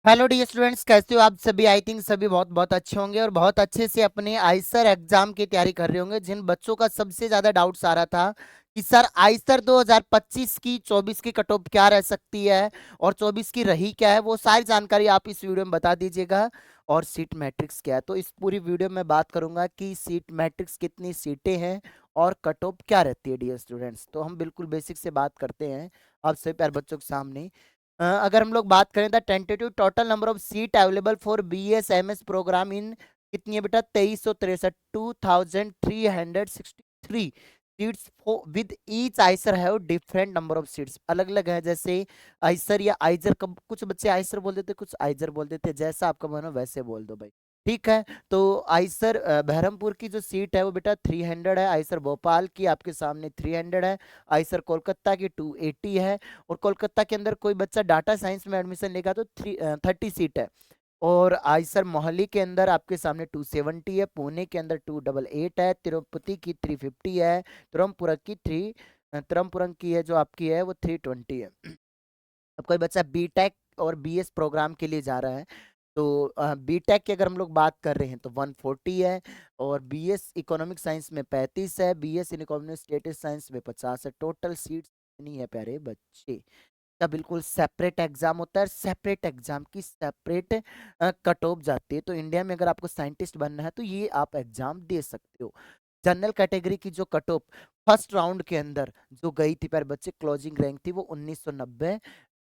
Hello dear students, कैसे हो आप सभी। आई थिंक सभी बहुत बहुत अच्छे होंगे और बहुत अच्छे से अपने आईसर एग्जाम की तैयारी कर रहे होंगे। जिन बच्चों का सबसे ज्यादा डाउट्स आ रहा था कि सर आईसर 2025 की 24 की कट ऑफ क्या रह सकती है और 24 की रही क्या है, वो सारी जानकारी आप इस वीडियो में बता दीजिएगा। और सीट मैट्रिक्स क्या है, तो इस पूरी वीडियो में बात करूंगा कि सीट मैट्रिक्स कितनी सीटें हैं और कट ऑफ क्या रहती है डियर स्टूडेंट्स। तो हम बिल्कुल बेसिक से बात करते हैं आप सभी प्यारे बच्चों के सामने। अगर हम लोग बात करें the tentative total number of seat available for BS MS program in कितनी है बेटा, 2363, 2363 seats with each IISER have different number of seats, अलग अलग है। जैसे आइसर या आइजर, कब कुछ बच्चे आइसर बोल देते, कुछ आइजर बोल देते, जैसा आपका मन हो वैसे बोल दो भाई। ठीक है। तो आइसर बहरमपुर की जो सीट है वो बेटा 300 है, आइसर भोपाल की आपके सामने 300 है, आइसर कोलकाता की 280 है। और कोलकाता के अंदर कोई बच्चा डाटा साइंस में एडमिशन लेगा तो 30 सीट है। और आइसर मोहाली के अंदर आपके सामने 270 है, पुणे के अंदर 288 है, तिरुपति की 350 है, तिरुवनंतपुरम की है जो आपकी है वो 320 है। अब कोई बच्चा बीटेक और बीएस प्रोग्राम के लिए जा रहा है तो बीटेक की अगर हम लोग बात कर रहे हैं तो 140 है, और बीएस इकोनॉमिक साइंस में 35 है, BS in economic stats science में 50 है। टोटल सीट्स नहीं है प्यारे बच्चे। का बिल्कुल सेपरेट एग्जाम होता है, सेपरेट एग्जाम की सेपरेट कट ऑफ जाती है। तो इंडिया में अगर आपको साइंटिस्ट बनना है तो ये आप एग्जाम दे सकते हो। जनरल कैटेगरी की जो कट ऑफ फर्स्ट राउंड के अंदर जो गई थी पर बच्चे, क्लोजिंग रैंक थी वो 1990,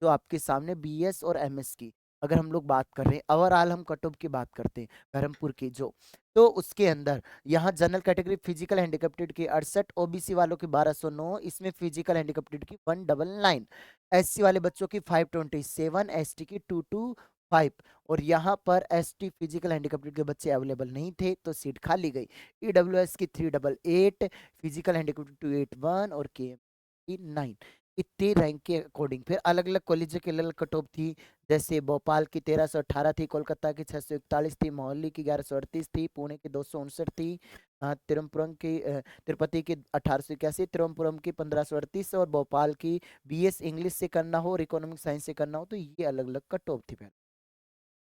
जो आपके सामने बीएस और एमएस की। अगर हम लोग बात कर रहे हैं ओवरऑल, हम कट ऑफ की बात करते हैं धर्मपुर की जो, तो उसके अंदर यहाँ जनरल कैटेगरी फिजिकल हैंडिकैप्टेड की 68, ओबीसी वालों की 1209, इसमें फिजिकल हैंडिकैप्टेड की 199, एससी वाले बच्चों की 527, एसटी की 225। और यहाँ पर एसटी फिजिकल हैंडिकैप्टेड के बच्चे अवेलेबल नहीं थे तो सीट खाली गई। ईडब्ल्यूएस की 388, फिजिकल हैंडिकैप्टेड 281 और के 9। इतने रैंक के अकॉर्डिंग फिर अलग अलग कॉलेज के अलग कट ऑफ थी। जैसे भोपाल की 1318 थी, कोलकाता की 641 थी, मोहाली की 1138 थी, पुणे की 259 थी, तिरुवनंतपुरम की तिरुपति की 1881, तिरुवनंतपुरम की 1538 और भोपाल की बीएस इंग्लिश से करना हो और इकोनॉमिक साइंस से करना हो तो ये अलग अलग कट ऑफ थी।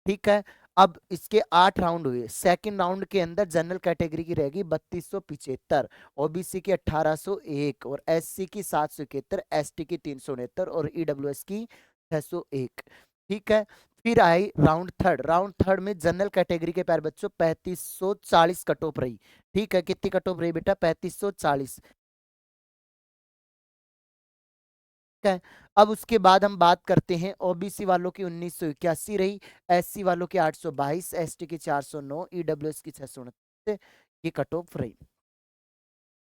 ठीक है। अब इसके 8 राउंड हुए। सेकंड राउंड के अंदर जनरल कैटेगरी की रहेगी 3275, ओबीसी की 1801 और एससी की 771, एसटी की 369 और ईडब्ल्यूएस की 601। ठीक है। फिर I round third. Round third में जनरल कैटेगरी के प्यारे बच्चों 3540 कट ऑफ रही। ठीक है, कितनी कट ऑफ रही बेटा, 3540। है। अब उसके बाद हम बात करते हैं ओबीसी वालों की 1981 रही, एससी वालों की 822, एसटी की 409, ईडब्ल्यूएस की 629, ये कट ऑफ रही।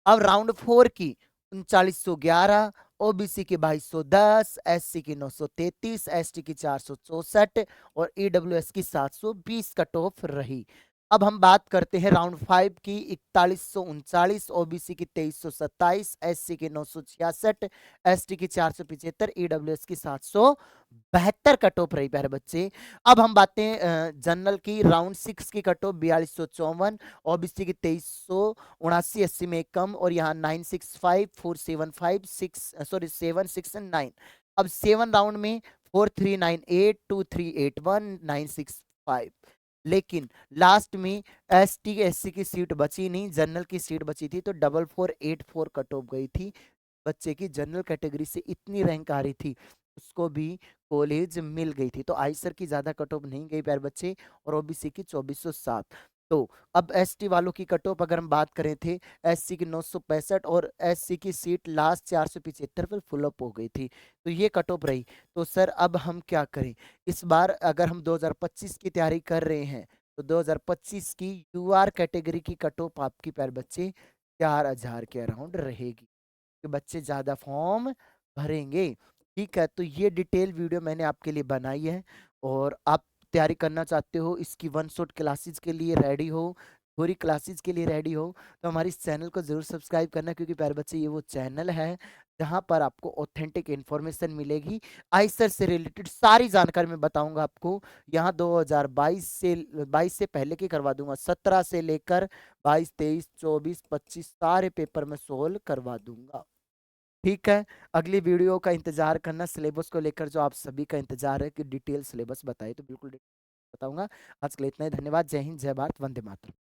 अब राउंड फोर की 3911, ओबीसी की 2210, एससी की 933, एसटी की 464 और ईडब्ल्यूएस की 720 कट ऑफ रही। अब हम बात करते हैं राउंड फाइव की 4139, ओबीसी की 2327, एससी की 966, एसटी की 475, ईडब्ल्यूएस की 772 कट ऑफ रही प्यारे बच्चे। अब हम बातें जनरल की, राउंड सिक्स की कट ऑफ 4254, ओबीसी की 2379, एससी में एक कम, और यहाँ 965 475 6 सॉरी 7 6 9। अब सेवन राउंड में 4398, 2381, 965। लेकिन लास्ट में एस टी एस सी की सीट बची नहीं, जनरल की सीट बची थी तो 4484 कट ऑफ गई थी बच्चे की। जनरल कैटेगरी से इतनी रैंक आ रही थी, उसको भी कॉलेज मिल गई थी। तो आईसर की ज्यादा कट ऑफ नहीं गई प्यारे बच्चे, और ओबीसी की 2407। तो अब एसटी वालों की कट ऑफ अगर हम बात करें थे, एससी की 965 और एससी की सीट लास्ट 475 पर फुल अप हो गई थी, तो ये कट ऑफ रही। तो सर अब हम क्या करें, इस बार अगर हम 2025 की तैयारी कर रहे हैं तो 2025 की यूआर कैटेगरी की कट ऑफ आपकी प्यारे बच्चे 4000 के अराउंड रहेगी, कि बच्चे ज्यादा फॉर्म भरेंगे। ठीक है, तो ये डिटेल वीडियो मैंने आपके लिए बनाई है। और आप तैयारी करना चाहते हो, इसकी वन शॉट क्लासेस के लिए रेडी हो, पूरी क्लासेस के लिए रेडी हो, तो हमारे इस चैनल को जरूर सब्सक्राइब करना, क्योंकि प्यारे बच्चे ये वो चैनल है जहाँ पर आपको ऑथेंटिक इन्फॉर्मेशन मिलेगी। आईसर से रिलेटेड सारी जानकारी मैं बताऊंगा आपको। यहाँ 2022 से पहले की करवा दूंगा, 17 से लेकर 22 23 24 25 सारे पेपर में सोल्व करवा दूंगा। ठीक है, अगली वीडियो का इंतजार करना, सिलेबस को लेकर जो आप सभी का इंतजार है कि डिटेल सिलेबस बताइए, तो बिल्कुल बताऊंगा। आज के लिए इतना ही, धन्यवाद। जय हिंद, जय भारत, वंदे मातरम।